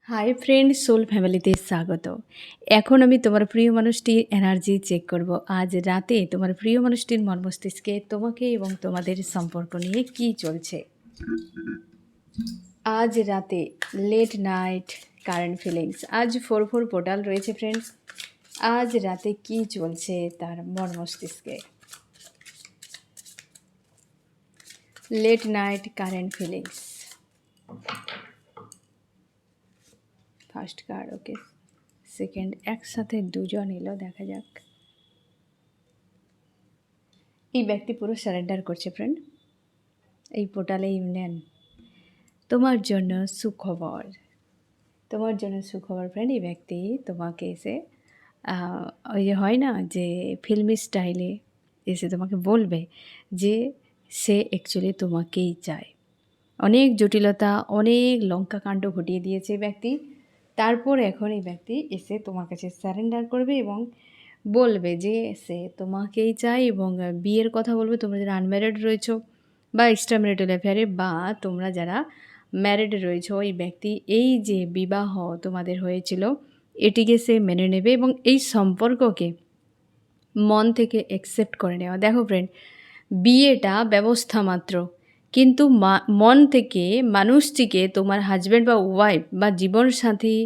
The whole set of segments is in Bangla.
হাই ফ্রেন্ড, সোল ফ্যামিলিতে স্বাগত। এখন আমি তোমার প্রিয় মানুষটির এনার্জি চেক করব। আজ রাতে তোমার প্রিয় মানুষটির মন মস্তিষ্কে তোমাকে এবং তোমাদের সম্পর্ক নিয়ে কি চলছে। আজ রাতে লেট নাইট কারেন্ট ফিলিংস। আজ 4/4 পোর্টাল রয়েছে ফ্রেন্ডস। আজ রাতে কি চলছে তার মন মস্তিষ্কে। Late night current feelings. First card, okay. Second, একসাথে দুজন এলো, দেখা যাক। এই ব্যক্তি পুরো সারেন্ডার করছে ফ্রেন্ড। এই পোর্টালে ইউনিয়ন তোমার জন্য সুখবর। তোমার জন্য সুখবর ফ্রেন্ড। এই ব্যক্তি তোমাকে এসে ওই যে হয় না যে ফিল্মি স্টাইলে এসে তোমাকে বলবে যে সে অ্যাকচুয়ালি তোমাকেই চায়। অনেক জটিলতা, অনেক লঙ্কা কাণ্ড ঘটিয়ে দিয়েছে ব্যক্তি। তারপর এখন এই ব্যক্তি এসে তোমার কাছে সারেন্ডার করবে এবং বলবে যে সে তোমাকেই চায় এবং বিয়ের কথা বলবে। তোমরা যারা আনম্যারিড রয়েছো বা এক্সট্রা ম্যারিটাল অ্যাফেয়ারে, বা তোমরা যারা ম্যারিড রয়েছো, এই ব্যক্তি এই যে বিবাহ তোমাদের হয়েছিল এটিকে সে মেনে নেবে এবং এই সম্পর্ককে মন থেকে অ্যাকসেপ্ট করে নেওয়া। দেখো ফ্রেন্ড, বিয়েটা ব্যবস্থা মাত্র, কিন্তু মন থেকে মানুষটিকে তোমার হাজব্যান্ড বা ওয়াইফ বা জীবনসাথী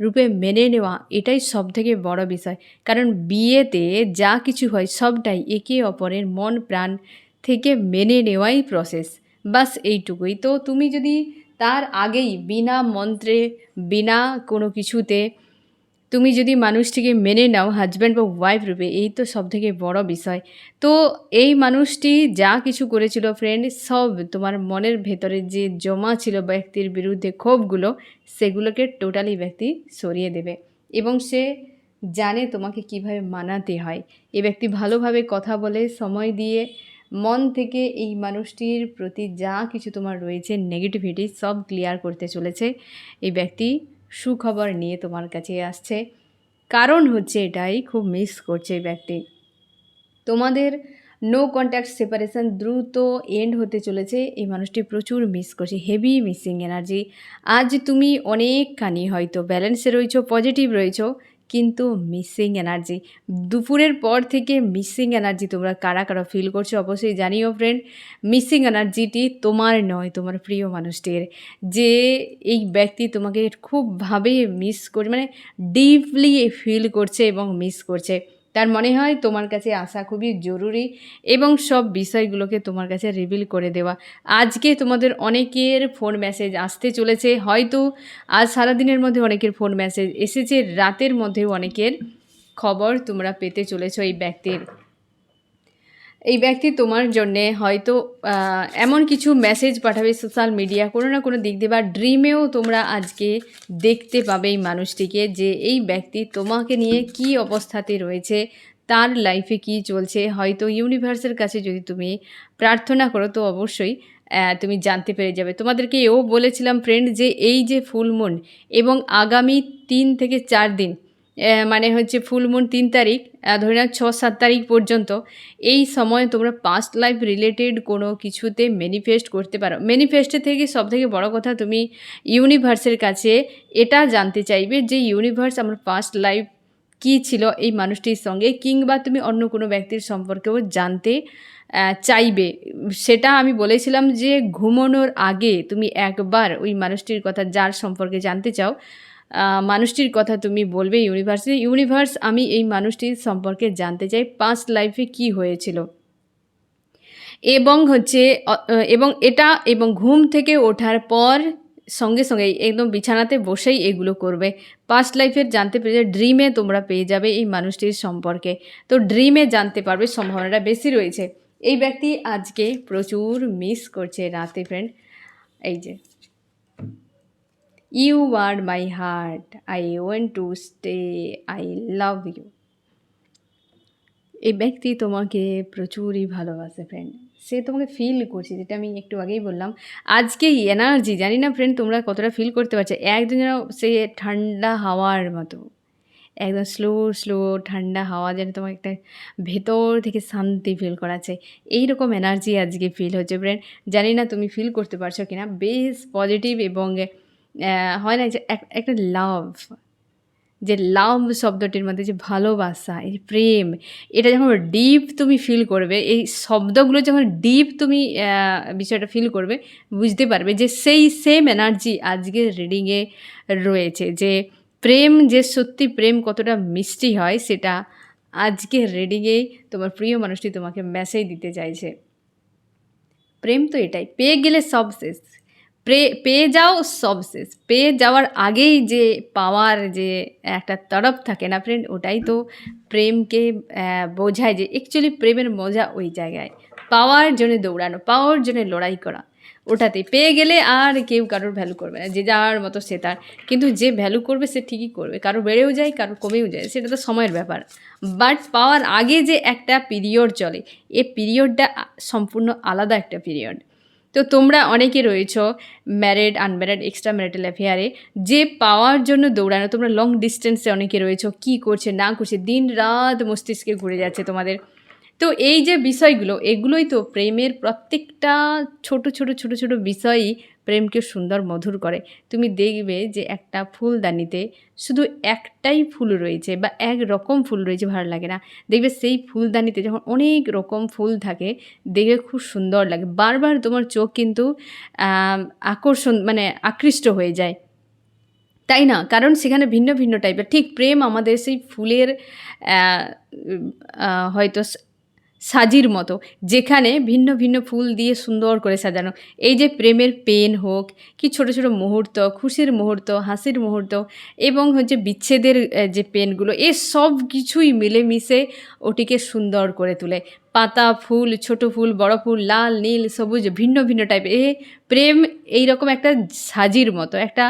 রূপে মেনে নেওয়া, এটাই সবথেকে বড় বিষয়। কারণ বিয়েতে যা কিছু হয় সবটাই একে অপরের মন প্রাণ থেকে মেনে নেওয়াই প্রসেস। বাস এইটুকুই। তো তুমি যদি তার আগেই বিনা মন্ত্রে, বিনা কোনো কিছুতে তুমি যদি মানুষটিকে মেনে নাও হাজব্যান্ড বা ওয়াইফ রূপে, এই তো সবথেকে বড় বিষয়। তো এই মানুষটি যা কিছু করেছিল ফ্রেন্ড, সব তোমার মনের ভেতরে যে জমা ছিল ব্যক্তির বিরুদ্ধে ক্ষোভগুলো, সেগুলোকে টোটালি ব্যক্তি সরিয়ে দেবে এবং সে জানে তোমাকে কিভাবে মানাতে হয়। এই ব্যক্তি ভালোভাবে কথা বলে, সময় দিয়ে, মন থেকে এই মানুষটির প্রতি যা কিছু তোমার রয়েছে নেগেটিভিটি সব ক্লিয়ার করতে চলেছে। এই ব্যক্তি সুখবর নিয়ে তোমার কাছে আসছে। কারণ হচ্ছে এটাই, খুব মিস করছে এই ব্যক্তি। তোমাদের নো কন্ট্যাক্ট সেপারেশন দ্রুত এন্ড হতে চলেছে। এই মানুষটি প্রচুর মিস করছে, হেভি মিসিং এনার্জি। আজ তুমি অনেকখানি হয়তো ব্যালেন্সে রয়েছো, পজিটিভ রয়েছো, কিন্তু মিসিং এনার্জি। দুপুরের পর থেকে মিসিং এনার্জি তোমরা কারা কারা ফিল করছো অবশ্যই জানিও ফ্রেন্ড। মিসিং এনার্জিটি তোমার নয়, তোমার প্রিয় মানুষটির। যে এই ব্যক্তি তোমাকে খুবভাবে মিস করে, মানে ডিপলি ফিল করছে এবং মিস করছে। তার মনে হয় তোমার কাছে আসা খুবই জরুরি এবং সব বিষয়গুলোকে তোমার কাছে রিভিল করে দেওয়া। আজকে তোমাদের অনেকের ফোন মেসেজ আসতে চলেছে, হয়তো আজ সারাদিনের মধ্যে অনেকের ফোন মেসেজ এসেছে, রাতের মধ্যেও অনেকের খবর তোমরা পেতে চলেছো এই ব্যক্তির। এই ব্যক্তি তোমার জন্যে হয়তো এমন কিছু মেসেজ পাঠাবে সোশ্যাল মিডিয়া কোনো না কোনো দিক দিয়ে, বা ড্রিমেও তোমরা আজকে দেখতে পাবে এই মানুষটিকে, যে এই ব্যক্তি তোমাকে নিয়ে কি অবস্থাতে রয়েছে, তার লাইফে কি চলছে। হয়তো ইউনিভার্সের কাছে যদি তুমি প্রার্থনা করো তো অবশ্যই তুমি জানতে পেরে যাবে। তোমাদেরকে এও বলেছিলাম ফ্রেন্ড যে এই যে ফুল মুন এবং আগামী 3 থেকে 4 দিন, মানে হচ্ছে ফুল মুন 3 তারিখ, ধরে নাও 6-7 তারিখ পর্যন্ত, এই সময় তোমরা পাস্ট লাইফ রিলেটেড কোনো কিছুতে ম্যানিফেস্ট করতে পারো। ম্যানিফেস্টের থেকে সবথেকে বড় কথা, তুমি ইউনিভার্সের কাছে এটা জানতে চাইবে যে ইউনিভার্স আমার পাস্ট লাইফ কী ছিল এই মানুষটির সঙ্গে, কিংবা তুমি অন্য কোনো ব্যক্তির সম্পর্কেও জানতে চাইবে। সেটা আমি বলেছিলাম যে ঘুমানোর আগে তুমি একবার ওই মানুষটির কথা, যার সম্পর্কে জানতে চাও, মানুষটির কথা তুমি বলবে ইউনিভার্সে, ইউনিভার্স আমি এই মানুষটির সম্পর্কে জানতে চাই, পাস্ট লাইফে কি হয়েছিল। এবং হচ্ছে এবং এটা, এবং ঘুম থেকে ওঠার পর সঙ্গে সঙ্গে একদম বিছানাতে বসেই এগুলো করবে। পাস্ট লাইফের জানতে পেরে ড্রিমে তোমরা পেয়ে যাবে এই মানুষটির সম্পর্কে। তো ড্রিমে জানতে পারবে, সম্ভাবনাটা বেশি রয়েছে। এই ব্যক্তি আজকে প্রচুর মিস করছে রাতে ফ্রেন্ড। এই যে you are my heart, I want to stay, I love you. এই ব্যক্তি তোমাকে প্রচুরই ভালোবাসে ফ্রেন্ড। সে তোমাকে ফিল করছে, যেটা আমি একটু আগেই বললাম। আজকে এনার্জি জানি না ফ্রেন্ড তোমরা কতটা ফিল করতে পারছো। একজন যেন সে ঠান্ডা হাওয়ার মতো, একদম স্লো স্লো ঠান্ডা হাওয়া যেন তোমার একটা ভেতর থেকে শান্তি ফিল করাচ্ছে। এইরকম এনার্জি আজকে ফিল হচ্ছে ফ্রেন্ড। জানি না তুমি ফিল করতে পারছো কিনা। বেশ পজিটিভ এবং হয় না যে একটা লাভ, যে লাভ শব্দটির মধ্যে যে ভালোবাসা, এই প্রেম, এটা যখন ডিপ তুমি ফিল করবে, এই শব্দগুলো যখন ডিপ তুমি বিষয়টা ফিল করবে, বুঝতে পারবে যে সেই সেম এনার্জি আজকের রিডিংয়ে রয়েছে। যে প্রেম, যে সত্যি প্রেম কতটা মিষ্টি হয়, সেটা আজকের রিডিংয়েই তোমার প্রিয় মানুষটি তোমাকে মেসেজ দিতে চাইছে। প্রেম তো এটাই, পেয়ে গেলে সব শেষ, পেয়ে যাও সব শেষ। পেয়ে যাওয়ার আগেই যে পাওয়ার যে একটা তড়প থাকে না ফ্রেন্ড, ওটাই তো প্রেমকে বোঝায়। যে অ্যাকচুয়ালি প্রেমের মজা ওই জায়গায়, পাওয়ার জন্য দৌড়ানো, পাওয়ার জন্য লড়াই করা, ওটাতেই। পেয়ে গেলে আর কেউ কারোর ভ্যালু করবে না, যে যার মতো সে তার। কিন্তু যে ভ্যালু করবে সে ঠিকই করবে, কারো বেড়েও যায়, কারো কমেও যায়, সেটা তো সময়ের ব্যাপার। বাট পাওয়ার আগে যে একটা পিরিয়ড চলে, এই পিরিয়ডটা সম্পূর্ণ আলাদা একটা পিরিয়ড। তো তোমরা অনেকে রয়েছো ম্যারিড, আনম্যারিড, এক্সট্রা ম্যারিটাল অ্যাফেয়ারে, যে পাওয়ার জন্য দৌড়ানো। তোমরা লং ডিস্টেন্সে অনেকে রয়েছো, কী করছে না করছে, দিন রাত মস্তিষ্কে ঘুরে যাচ্ছে তোমাদের। তো এই যে বিষয়গুলো, এগুলোই তো প্রেমের প্রত্যেকটা ছোট ছোট ছোট ছোট বিষয়ই প্রেমকে সুন্দর মধুর করে। তুমি দেখবে যে একটা ফুলদানিতে শুধু একটাই ফুল রয়েছে বা এক রকম ফুল রয়েছে, ভালো লাগে না। দেখবে সেই ফুলদানিতে যখন অনেক রকম ফুল থাকে, দেখবে খুব সুন্দর লাগে, বারবার তোমার চোখ কিন্তু আকর্ষণ মানে আকৃষ্ট হয়ে যায়, তাই না? কারণ সেখানে ভিন্ন ভিন্ন টাইপের। ঠিক প্রেম আমাদের সেই ফুলের হয়তো সাজির মতো, যেখানে ভিন্ন ভিন্ন ফুল দিয়ে সুন্দর করে সাজানো। এই যে প্রেমের পেন হোক কি, ছোট ছোট মুহূর্ত, খুশির মুহূর্ত, হাসির মুহূর্ত, এবং হচ্ছে বিচ্ছেদের যে পেনগুলো, এ সব কিছুই মিলেমিশে ওটিকে সুন্দর করে তোলে। পাতা, ফুল, ছোট ফুল, বড় ফুল, লাল, নীল, সবুজ, ভিন্ন ভিন্ন টাইপের। প্রেম এইরকম একটা সাজির মতো, একটা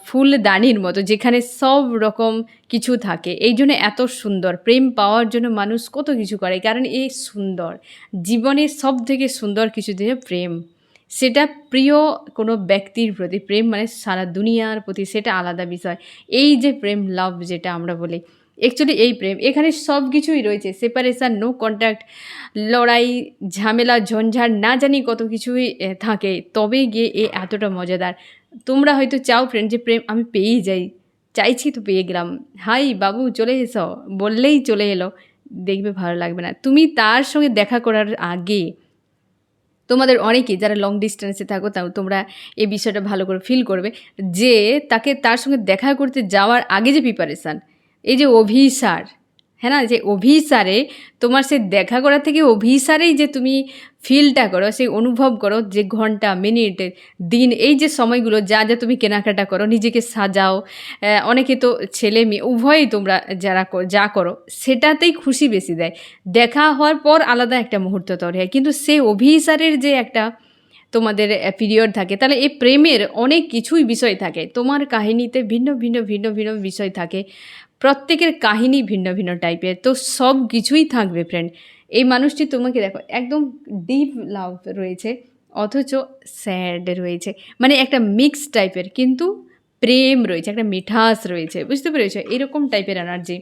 ফুলদানির মতো, যেখানে সব রকম কিছু থাকে। এই জন্য এত সুন্দর। প্রেম পাওয়ার জন্য মানুষ কত কিছু করে, কারণ এই সুন্দর জীবনের সব থেকে সুন্দর কিছু দিয়ে প্রেম। সেটা প্রিয় কোনো ব্যক্তির প্রতি প্রেম, মানে সারা দুনিয়ার প্রতি, সেটা আলাদা বিষয়। এই যে প্রেম, লাভ যেটা আমরা বলি, অ্যাকচুয়ালি এই প্রেম, এখানে সব কিছুই রয়েছে। সেপারেশান, নো কন্ট্যাক্ট, লড়াই, ঝামেলা, ঝঞ্ঝাট, না জানি কত কিছুই থাকে, তবে গিয়ে এ এতটা মজাদার। তোমরা হয়তো চাও ফ্রেন্ড যে প্রেম আমি পেয়েই যাই, চাইছি তো পেয়ে গেলাম, হাই বাবু চলে এসো বললেই চলে এলো। দেখবে ভালো লাগবে না। তুমি তার সঙ্গে দেখা করার আগে, তোমাদের অনেকে যারা লং ডিস্টেন্সে থাকো, তাও তোমরা এই বিষয়টা ভালো করে ফিল করবে, যে তার সঙ্গে দেখা করতে যাওয়ার আগে যে প্রিপারেশান, এই যে অভিসার, হ্যাঁ না, যে অভিসারে তোমার সে দেখা করা থেকে অভিসারেই যে তুমি ফিলটা করো, সেই অনুভব করো, যে ঘন্টা, মিনিট, দিন, এই যে সময়গুলো যা যা তুমি কেনাকাটা করো, নিজেকে সাজাও, অনেকে তো ছেলে মেয়ে উভয়ই তোমরা যা করো, সেটাতেই খুশি বেশি দেয়। দেখা হওয়ার পর আলাদা একটা মুহূর্ত তৈরি হয়, কিন্তু সেই অভিসারের যে একটা তোমাদের পিরিয়ড থাকে, তাহলে এই প্রেমের অনেক কিছুই বিষয় থাকে। তোমার কাহিনীতে ভিন্ন ভিন্ন ভিন্ন ভিন্ন বিষয় থাকে, প্রত্যেকের কাহিনী ভিন্ন ভিন্ন টাইপের, তো সব কিছুই থাকবে ফ্রেন্ড। এই মানুষটি তোমাকে দেখো একদম ডিপ লাভ রয়েছে, অথচ স্যাড রয়েছে, মানে একটা মিক্স টাইপের, কিন্তু প্রেম রয়েছে, একটা মিঠাস রয়েছে, বুঝতে পেরেছো? এরকম টাইপের এনার্জি,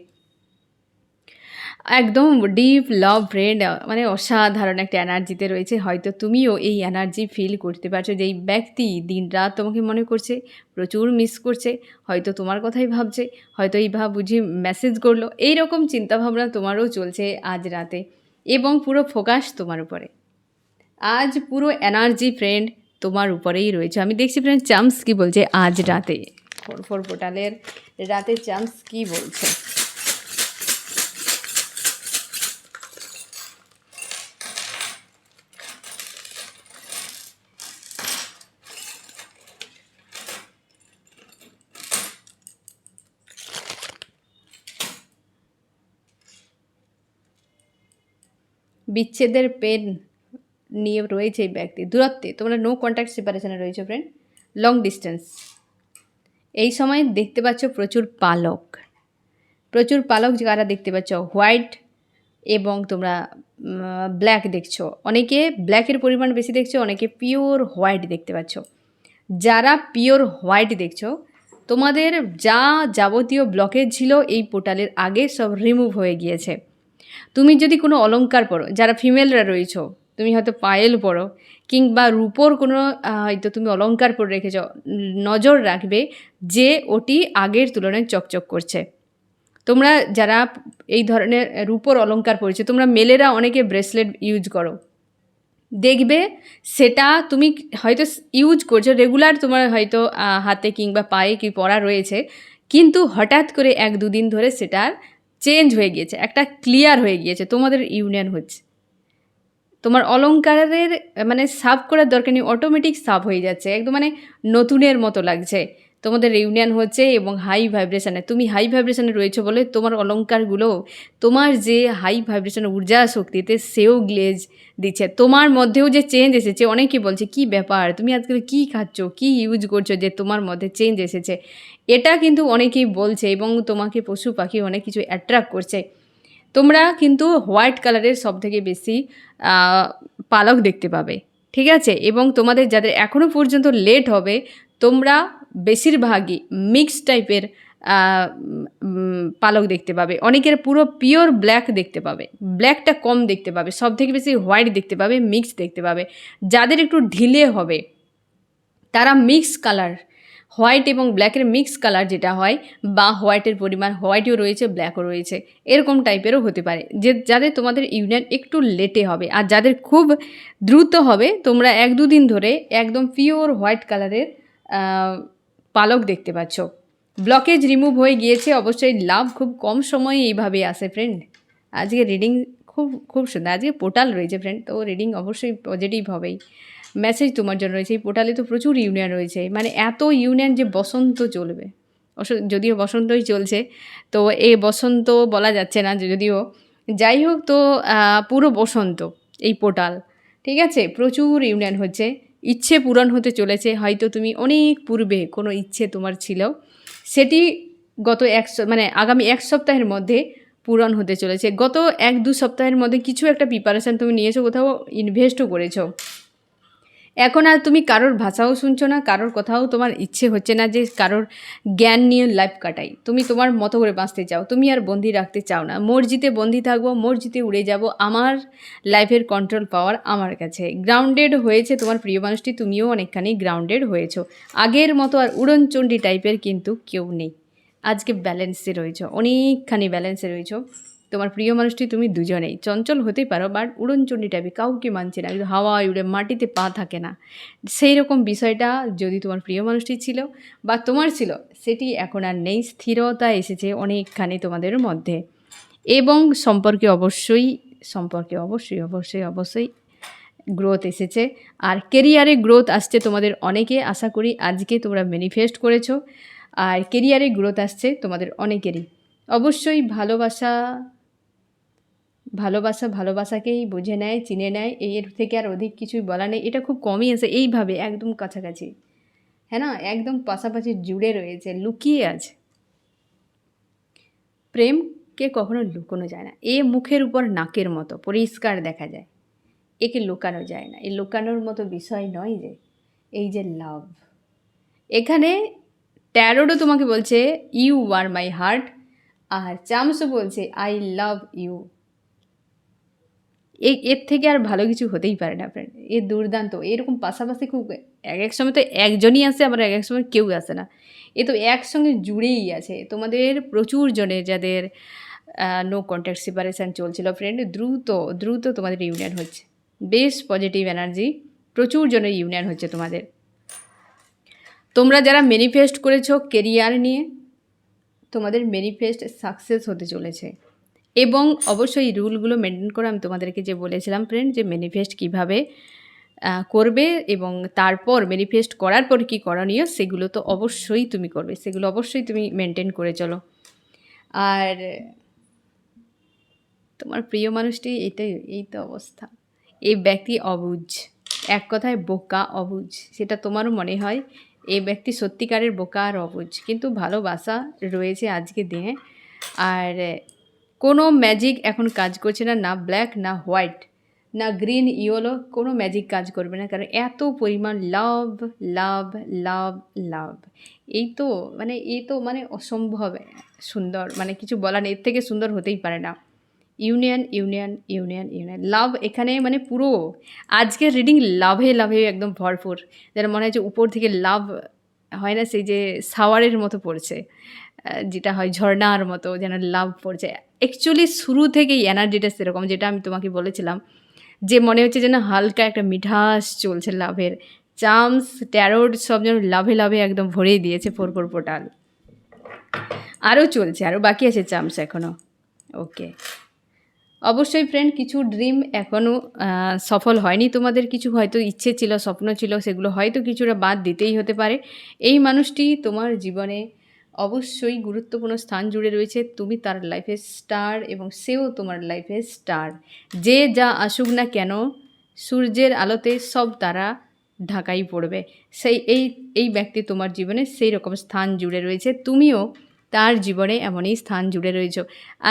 একদম ডিপ লাভ ফ্রেন্ড, মানে অসাধারণ একটা এনার্জিতে রয়েছে। হয়তো তুমিও এই এনার্জি ফিল করতে পারছো, যে এই ব্যক্তি দিন রাত তোমাকে মনে করছে, প্রচুর মিস করছে, হয়তো তোমার কথাই ভাবছে, হয়তো এই বুঝি মেসেজ করলো, এইরকম চিন্তাভাবনা তোমারও চলছে আজ রাতে, এবং পুরো ফোকাস তোমার উপরে। আজ পুরো এনার্জি ফ্রেন্ড তোমার উপরেই রয়েছে। আমি দেখছি ফ্রেন্ড চান্স কী বলছে আজ রাতে, 4 পোর্টালের রাতে চান্স কী বলছে। বিচ্ছেদের পেন নিয়ে রয়েছে এই ব্যক্তি, দূরত্বে, তোমরা নো কন্ট্যাক্ট সেপারেশনে রয়েছে ফ্রেন্ড, লং ডিস্টেন্স। এই সময় দেখতে পাচ্ছ প্রচুর পালক, প্রচুর পালক যারা দেখতে পাচ্ছ, হোয়াইট এবং তোমরা ব্ল্যাক দেখছো, অনেকে ব্ল্যাকের পরিমাণ বেশি দেখছো, অনেকে পিওর হোয়াইট দেখতে পাচ্ছ। যারা পিওর হোয়াইট দেখছো, তোমাদের যা যাবতীয় ব্লকেজ ছিল এই পোর্টালের আগে সব রিমুভ হয়ে গিয়েছে। তুমি যদি কোনো অলংকার পরো, যারা ফিমেলরা রয়েছো, তুমি হয়তো পায়েল পরো কিংবা রূপোর কোনো হয়তো তুমি অলংকার পরে রেখেছ, নজর রাখবে যে ওটি আগের তুলনায় চকচক করছে। তোমরা যারা এই ধরনের রূপোর অলংকার পরেছো, তোমরা মেলেরা অনেকে ব্রেসলেট ইউজ করো, দেখবে সেটা তুমি হয়তো ইউজ করছো রেগুলার, তোমার হয়তো হাতে কিংবা পায়ে কি পরা রয়েছে, কিন্তু হঠাৎ করে 1-2 দিন ধরে সেটার চেঞ্জ হয়ে গিয়েছে, একটা ক্লিয়ার হয়ে গিয়েছে, তোমাদের ইউনিয়ন হচ্ছে। তোমার অলংকারের মানে সাফ করার দরকার নেই, অটোমেটিক সাফ হয়ে যাচ্ছে, একদম মানে নতুনের মতো লাগছে। তোমাদের রিউনিয়ন হচ্ছে এবং হাই ভাইব্রেশনে, তুমি হাই ভাইব্রেশনে রয়েছো বলে তোমার অলংকারগুলো তোমার যে হাই ভাইব্রেশনের ঊর্জা শক্তিতে সেও গ্লেজ দিচ্ছে। তোমার মধ্যেও যে চেঞ্জ এসেছে, অনেকে বলছে কী ব্যাপার, তুমি আজকাল কী খাচ্ছ, কী ইউজ করছো যে তোমার মধ্যে চেঞ্জ এসেছে, এটা কিন্তু অনেকেই বলছে এবং তোমাকে পশু পাখি অনেক কিছু অ্যাট্রাক্ট করছে। তোমরা কিন্তু হোয়াইট কালারের সবথেকে বেশি পালক দেখতে পাবে, ঠিক আছে? এবং তোমাদের যাদের এখনও পর্যন্ত লেট হবে, তোমরা বেশিরভাগই মিক্স টাইপের পালক দেখতে পাবে। অনেকের পুরো পিওর ব্ল্যাক দেখতে পাবে, ব্ল্যাকটা কম দেখতে পাবে, সবথেকে বেশি হোয়াইট দেখতে পাবে, মিক্স দেখতে পাবে। যাদের একটু ঢিলে হবে তারা মিক্স কালার, হোয়াইট এবং ব্ল্যাকের মিক্স কালার যেটা হয়, বা হোয়াইটের পরিমাণ হোয়াইটও রয়েছে ব্ল্যাকও রয়েছে, এরকম টাইপেরও হতে পারে, যে যাদের তোমাদের ইউনিয়ন একটু লেটে হবে। আর যাদের খুব দ্রুত হবে, তোমরা 1-2 দিন ধরে একদম পিওর হোয়াইট কালারের পালক দেখতে পাচ্ছ। ব্লকেজ রিমুভ হয়ে গিয়েছে, অবশ্যই লাভ খুব কম সময়ে এইভাবে আসে ফ্রেন্ড। আজকে রিডিং খুব খুব সুন্দর, আজকে পোর্টাল রয়েছে ফ্রেন্ড, তো রিডিং অবশ্যই পজিটিভ হবেই। মেসেজ তোমার জন্য রয়েছে, এই পোর্টালে তো প্রচুর ইউনিয়ন রয়েছে, মানে এত ইউনিয়ন যে বসন্ত চলবে, যদিও বসন্তই চলছে, তো এই বসন্ত বলা যাচ্ছে না যদিও, যাই হোক, তো পুরো বসন্ত এই পোর্টাল, ঠিক আছে? প্রচুর ইউনিয়ন হচ্ছে, ইচ্ছে পূরণ হতে চলেছে। হয়তো তুমি অনেক পূর্বে কোনো ইচ্ছে তোমার ছিল, সেটি গত মানে আগামী 1 সপ্তাহের মধ্যে পূরণ হতে চলেছে। গত 1-2 সপ্তাহের মধ্যে কিছু একটা প্রিপারেশান তুমি নিয়েছো, কোথাও ইনভেস্টও করেছো। এখন আর তুমি কারোর ভাষাও শুনছো না, কারোর কথাও তোমার ইচ্ছে হচ্ছে না যে কারোর জ্ঞান নিয়ে লাইফ কাটাই। তুমি তোমার মতো করে বাঁচতে চাও, তুমি আর বন্দি রাখতে চাও না। মর্জিতে বন্দি থাকবো, মর্জিতে উড়ে যাব, আমার লাইফের কন্ট্রোল পাওয়ার আমার কাছে। গ্রাউন্ডেড হয়েছে তোমার প্রিয় মানুষটি, তুমিও অনেকখানি গ্রাউন্ডেড হয়েছো। আগের মতো আর উড়নচণ্ডী টাইপের কিন্তু কেউ নেই, আজকে ব্যালেন্সে রয়েছো, অনেকখানি ব্যালেন্সে রয়েছো। তোমার প্রিয় মানুষটি তুমি দুজনেই চঞ্চল হতে পারো, বাট উড়নচণ্ডী টাইপে কাউকে মানছে না, হাওয়ায় উড়ে মাটিতে পা থাকে না, সেই রকম বিষয়টা যদি তোমার প্রিয় মানুষটি ছিল বা তোমার ছিল, সেটি এখন আর নেই। স্থিরতা এসেছে অনেকখানি তোমাদের মধ্যে, এবং সম্পর্কে অবশ্যই অবশ্যই গ্রোথ এসেছে। আর কেরিয়ারে গ্রোথ আসছে তোমাদের অনেকে, আশা করি আজকে তোমরা ম্যানিফেস্ট করেছো, আর কেরিয়ারে গ্রোথ আসছে তোমাদের অনেকেরই। অবশ্যই ভালোবাসাকেই বুঝে নেয়, চিনে নেয়, এর থেকে আর অধিক কিছুই বলা নেই। এটা খুব কমই আছে এইভাবে একদম কাছাকাছি, হ্যাঁ না, একদম পাশাপাশি জুড়ে রয়েছে, লুকিয়ে আছে। প্রেমকে কখনো লুকোনো যায় না, এ মুখের উপর নাকের মতো পরিষ্কার দেখা যায়, একে লুকানো যায় না। এই লুকানোর মতো বিষয় নয় যে এই যে লাভ, এখানে ট্যারোডও তোমাকে বলছে ইউ আর মাই হার্ট, আর চামসও বলছে আই লাভ ইউ। এর থেকে আর ভালো কিছু হতেই পারে না ফ্রেন্ড, এ দুর্দান্ত। এরকম পাশাপাশি খুব এক এক সময় তো একজনই আসে, আবার এক এক সময় কেউ আসে না, এ তো একসঙ্গে জুড়েই আছে। তোমাদের প্রচুর জনের যাদের নো কন্ট্যাক্ট সেপারেশান চলছিল ফ্রেন্ড, দ্রুত তোমাদের ইউনিয়ন হচ্ছে, বেশ পজিটিভ এনার্জি, প্রচুর জনের ইউনিয়ন হচ্ছে তোমাদের। তোমরা যারা ম্যানিফেস্ট করেছো কেরিয়ার নিয়ে, তোমাদের ম্যানিফেস্ট সাকসেস হতে চলেছে। এবং অবশ্যই রুলগুলো মেনটেন করে, আমি তোমাদেরকে যে বলেছিলাম ফ্রেন্ড যে ম্যানিফেস্ট কীভাবে করবে এবং তারপর ম্যানিফেস্ট করার পর কী করণীয়, সেগুলো তো অবশ্যই তুমি করবে, সেগুলো অবশ্যই তুমি মেনটেন করে চলো। আর তোমার প্রিয় মানুষটি এই তো অবস্থা, এই ব্যক্তি অবুঝ, এক কথায় বোকা অবুঝ, সেটা তোমারও মনে হয়। এই ব্যক্তি সত্যিকারের বোকা আর অবুঝ, কিন্তু ভালোবাসা রয়েছে আজকের দিনে। আর কোনো ম্যাজিক এখন কাজ করছে না, না ব্ল্যাক, না হোয়াইট, না গ্রিন, ইয়েলো, কোনো ম্যাজিক কাজ করবে না, কারণ এত পরিমাণ লাভ লাভ লাভ লাভ। এই তো মানে অসম্ভব সুন্দর, মানে কিছু বলার নেই, এর থেকে সুন্দর হতেই পারে না। ইউনিয়ন ইউনিয়ন ইউনিয়ন ইউনিয়ন লাভ এখানে মানে পুরো আজকের রিডিং লাভে লাভে একদম ভরপুর, যেন মনে হয় যে উপর থেকে লাভ হয় না, সেই যে শাওয়ারের মতো পড়ছে, যেটা হয় ঝর্ণার মতো যেন লাভ পড়ছে। অ্যাকচুয়ালি শুরু থেকেই এনার্জিটা সেরকম, যেটা আমি তোমাকে বলেছিলাম যে মনে হচ্ছে যেন হালকা একটা মিঠাস চলছে লাভের। চার্মস ট্যারোট সব যেন লাভে লাভে একদম ভরেই দিয়েছে ফোর পোর্টাল। আরও চলছে, আরও বাকি আছে চার্মস এখনও। ওকে, অবশ্যই ফ্রেন্ড কিছু ড্রিম এখনও সফল হয়নি তোমাদের, কিছু হয়তো ইচ্ছে ছিল, স্বপ্ন ছিল, সেগুলো হয়তো কিছুটা বাদ দিতেই হতে পারে। এই মানুষটি তোমার জীবনে অবশ্যই গুরুত্বপূর্ণ স্থান জুড়ে রয়েছে, তুমি তার লাইফের স্টার এবং সেও তোমার লাইফের স্টার। যে যা আসুক না কেন সূর্যের আলোতে সব তারা ঢাকাই পড়বে, সেই এই ব্যক্তি তোমার জীবনে সেই রকম স্থান জুড়ে রয়েছে, তুমিও তার জীবনে এমনই স্থান জুড়ে রয়েছ।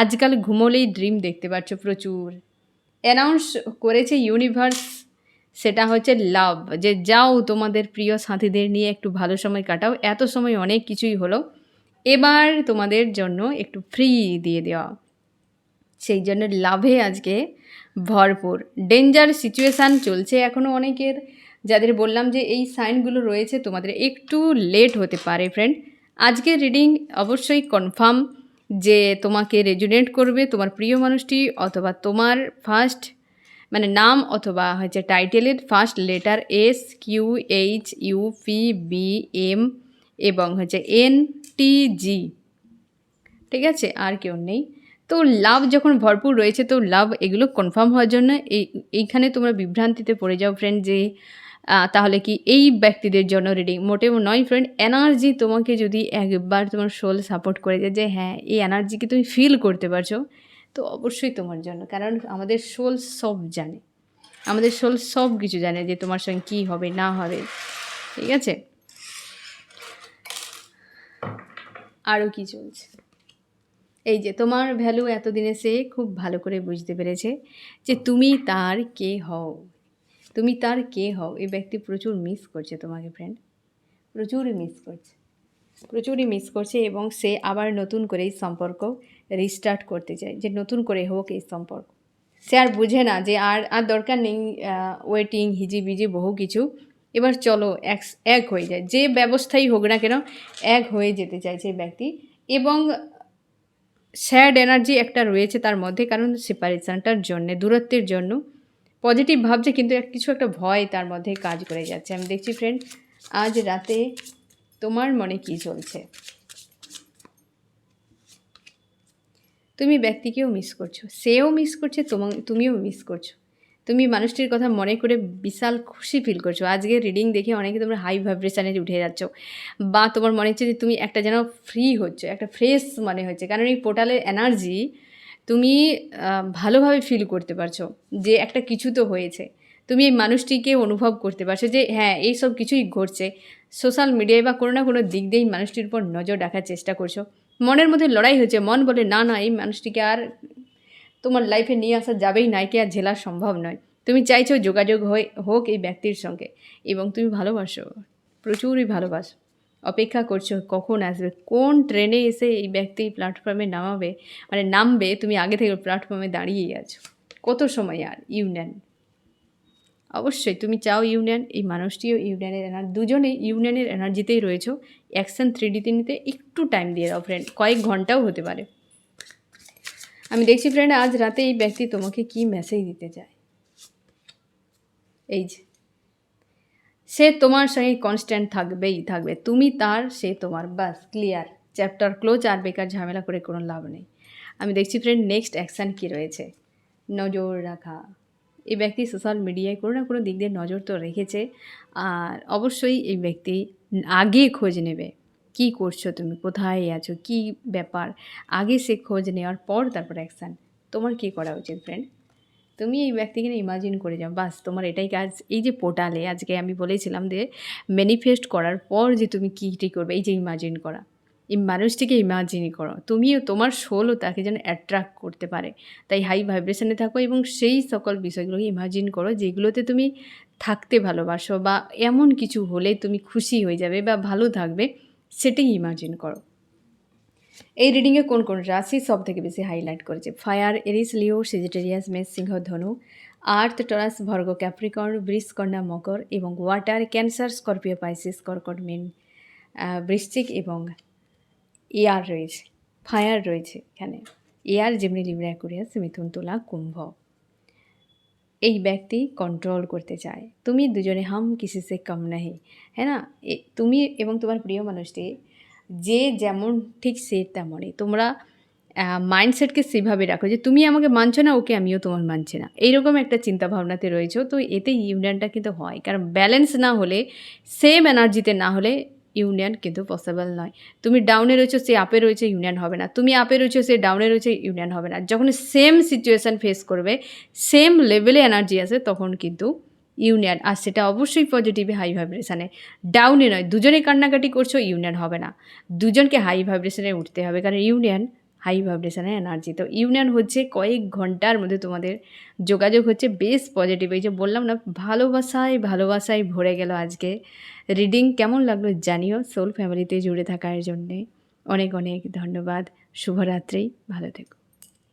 আজকাল ঘুমোলেই ড্রিম দেখতে পাচ্ছ প্রচুর। অ্যানাউন্স করেছে ইউনিভার্স, সেটা হচ্ছে লাভ, যে যাও তোমাদের প্রিয় সাথীদের নিয়ে একটু ভালো সময় কাটাও, এত সময় অনেক কিছুই হলো, এবার তোমাদের জন্য একটু ফ্রি দিয়ে দেওয়া, সেই জন্য লাভে আজকে ভরপুর। ডেঞ্জার সিচুয়েশান চলছে এখনও অনেকের, যাদের বললাম যে এই সাইনগুলো রয়েছে তোমাদের একটু লেট হতে পারে ফ্রেন্ড। আজকের রিডিং অবশ্যই কনফার্ম যে তোমাকে রেজুনেট করবে তোমার প্রিয় মানুষটি, অথবা তোমার ফার্স্ট মানে নাম অথবা হচ্ছে টাইটেলের first letter S Q H U P B M এবং হচ্ছে এন টি জি, ঠিক আছে, আর কেউ নেই। তো লাভ যখন ভরপুর রয়েছে তো লাভ এগুলো কনফার্ম হওয়ার জন্য এইখানে তোমরা বিভ্রান্তিতে পড়ে যাও ফ্রেন্ড, যে তাহলে কি এই ব্যক্তিদের জন্য রিডিং, মোটেও নয় ফ্রেন্ড। এনার্জি তোমাকে যদি একবার তোমার সোল সাপোর্ট করে যায় যে হ্যাঁ এই এনার্জিকে তুমি ফিল করতে পারছো, তো অবশ্যই তোমার জন্য, কারণ আমাদের সোল সব জানে, আমাদের সোল সব কিছু জানে যে তোমার সঙ্গে কী হবে না হবে, ঠিক আছে। আরও কি চলছে, এই যে তোমার ভ্যালু এতদিনে সে খুব ভালো করে বুঝতে পেরেছে যে তুমি তার কে হও, তুমি তার কে হও। এই ব্যক্তি প্রচুর মিস করছে তোমাকে ফ্রেন্ড, প্রচুরই মিস করছে, প্রচুরই মিস করছে, এবং সে আবার নতুন করে এই সম্পর্ক রিস্টার্ট করতে চায়, যে নতুন করে হোক এই সম্পর্ক। সে আর বুঝে না যে আর আর দরকার নেই ওয়েটিং হিজিবিজি বহু কিছু, এবার চলো এক হয়ে যায়, যে ব্যবস্থাই হোক না কেন এক হয়ে যেতে চাইছে এই ব্যক্তি। এবং স্যাড এনার্জি একটা রয়েছে তার মধ্যে, কারণ সেপারেশনটার জন্যে, দূরত্বের জন্য পজিটিভ ভাবছে, কিন্তু কিছু একটা ভয় তার মধ্যে কাজ করে যাচ্ছে। আমি দেখছি ফ্রেন্ড আজ রাতে তোমার মনে কি চলছে, তুমি ব্যক্তিকেও মিস করছো, সেও মিস করছে, তুমিও মিস করছো, তুমি মানুষটির কথা মনে করে বিশাল খুশি ফিল করছো। আজকের রিডিং দেখে অনেকে তোমরা হাই ভাইব্রেশনে উঠে যাচ্ছ, বা তোমার মনে হচ্ছে যে তুমি একটা যেন ফ্রি হচ্ছে, একটা ফ্রেশ মনে হচ্ছে, কারণ এই পোর্টালের এনার্জি তুমি ভালোভাবে ফিল করতে পারছো যে একটা কিছু তো হয়েছে, তুমি এই মানুষটিকে অনুভব করতে পারছো যে হ্যাঁ এই সব কিছুই ঘটছে। সোশ্যাল মিডিয়ায় বা কোনো না কোনো দিক দিয়েই মানুষটির উপর নজর রাখার চেষ্টা করছো, মনের মধ্যে লড়াই হচ্ছে, মন বলে না না এই মানুষটিকে আর তোমার লাইফে নিয়ে আসা যাবেই না, একে আর ঝেলা সম্ভব নয়। তুমি চাইছো যোগাযোগ হোক এই ব্যক্তির সঙ্গে, এবং তুমি ভালোবাসো, প্রচুরই ভালোবাসো, অপেক্ষা করছো কখন আসবে, কোন ট্রেনে এসে এই ব্যক্তি প্ল্যাটফর্মে নামাবে, মানে নামবে, তুমি আগে থেকে প্ল্যাটফর্মে দাঁড়িয়েই আছো, কত সময় আর। ইউনিয়ন, অবশ্যই তুমি চাও ইউনিয়ন, এই মানুষটিও ইউনিয়নের এনার্জি, দুজনেই ইউনিয়নের এনার্জিতেই রয়েছো। অ্যাকশন 3Dতে নিতে একটু টাইম দিয়ে দাও ফ্রেন্ড, কয়েক ঘন্টাও হতে পারে। আমি দেখছি ফ্রেন্ড আজ রাতে এই ব্যক্তি তোমাকে কি মেসেজ দিতে চায়। এই যে সে তোমার সঙ্গে কনস্ট্যান্ট থাকবেই থাকবে, তুমি তার, সে তোমার, বাস ক্লিয়ার, চ্যাপ্টার ক্লোজ, আর বেকার ঝামেলা করে কোনো লাভ নেই। আমি দেখছি ফ্রেন্ড নেক্সট অ্যাকশান কী রয়েছে। নজর রাখা, এই ব্যক্তি সোশ্যাল মিডিয়ায় কোনো না কোনো দিক দিয়ে নজর তো রেখেছে, আর অবশ্যই এই ব্যক্তি আগে খোঁজ নেবে কি করছো তুমি, কোথায় আছো, কি ব্যাপার, আগে সে খোঁজ নেওয়ার পর তারপর অ্যাকশান। তোমার কী করা উচিত ফ্রেন্ড, তুমি এই ব্যক্তিকে ইমাজিন করে যাও, বাস তোমার এটাই কাজ। এই যে পোর্টালে আজকে আমি বলেছিলাম যে ম্যানিফেস্ট করার পর যে তুমি কী করবে, এই যে ইমাজিন করা, এই মানুষটিকে ইমাজিন করো, তুমিও তোমার সোলও তাকে যেন অ্যাট্রাক্ট করতে পারে, তাই হাই ভাইব্রেশনে থাকো এবং সেই সকল বিষয়গুলোকে ইমাজিন করো যেগুলোতে তুমি থাকতে ভালোবাসো, বা এমন কিছু হলে তুমি খুশি হয়ে যাবে বা ভালো থাকবে, সেটাই ইমাজিন করো। এই রিডিংয়ে কোন কোন রাশি সব থেকে বেশি হাইলাইট করেছে? ফায়ার এরিস, লিও, সেজিটেরিয়াস, মেষ, সিংহ, ধনু। আর্থ, টরাস, ভর্গ, ক্যাপ্রিকর্ন, বৃষ, কন্যা, মকর। এবং ওয়াটার, ক্যান্সার, স্করপিও, পাইসিস, কর্কট, মীন, বৃশ্চিক এবং এয়ার রয়েছে। ফায়ার রয়েছে এখানে। এয়ার যেমনি লিব্রা, অ্যাকুয়ারিয়াস, মিথুন, তুলা, কুম্ভ। এই ব্যক্তি কন্ট্রোল করতে চায়। তুমি দুজনে হাম কিসি সে কম নাহি, হ্যাঁ না? তুমি এবং তোমার প্রিয় মানুষটি যে যেমন ঠিক সে তেমনই। তোমরা মাইন্ডসেটকে সেভাবে রাখো যে তুমি আমাকে মানছো না, ওকে আমিও তোমার মানছি না। এইরকম একটা চিন্তাভাবনাতে রয়েছো। তো এতে ইউনিয়নটা কিন্তু হয়। কারণ ব্যালেন্স না হলে, সেম এনার্জিতে না হলে ইউনিয়ন কিন্তু পসিবল নয়। তুমি ডাউনে রয়েছো, সে আপে রয়েছে, ইউনিয়ন হবে না। তুমি আপে রয়েছো, সে ডাউনে রয়েছে, ইউনিয়ন হবে না। যখন সেম সিচুয়েশান ফেস করবে, সেম লেভেলে এনার্জি আসে, তখন কিন্তু ইউনিয়ন। আর সেটা অবশ্যই পজিটিভে, হাই ভাইব্রেশানে, ডাউনে নয়। দুজনে কান্নাকাটি করছো, ইউনিয়ন হবে না। দুজনকে হাই ভাইব্রেশনে উঠতে হবে, কারণ ইউনিয়ন হাই ভাইব্রেশনের এনার্জি। তো ইউনিয়ন হচ্ছে কয়েক ঘন্টার মধ্যে তোমাদের যোগাযোগ হচ্ছে বেশ পজিটিভ। এই যে বললাম না, ভালোবাসায় ভরে গেল আজকে রিডিং। কেমন লাগলো জানিও। সোল ফ্যামিলিতে জুড়ে থাকার জন্যে অনেক অনেক ধন্যবাদ। শুভরাত্রি, ভালো থেকো।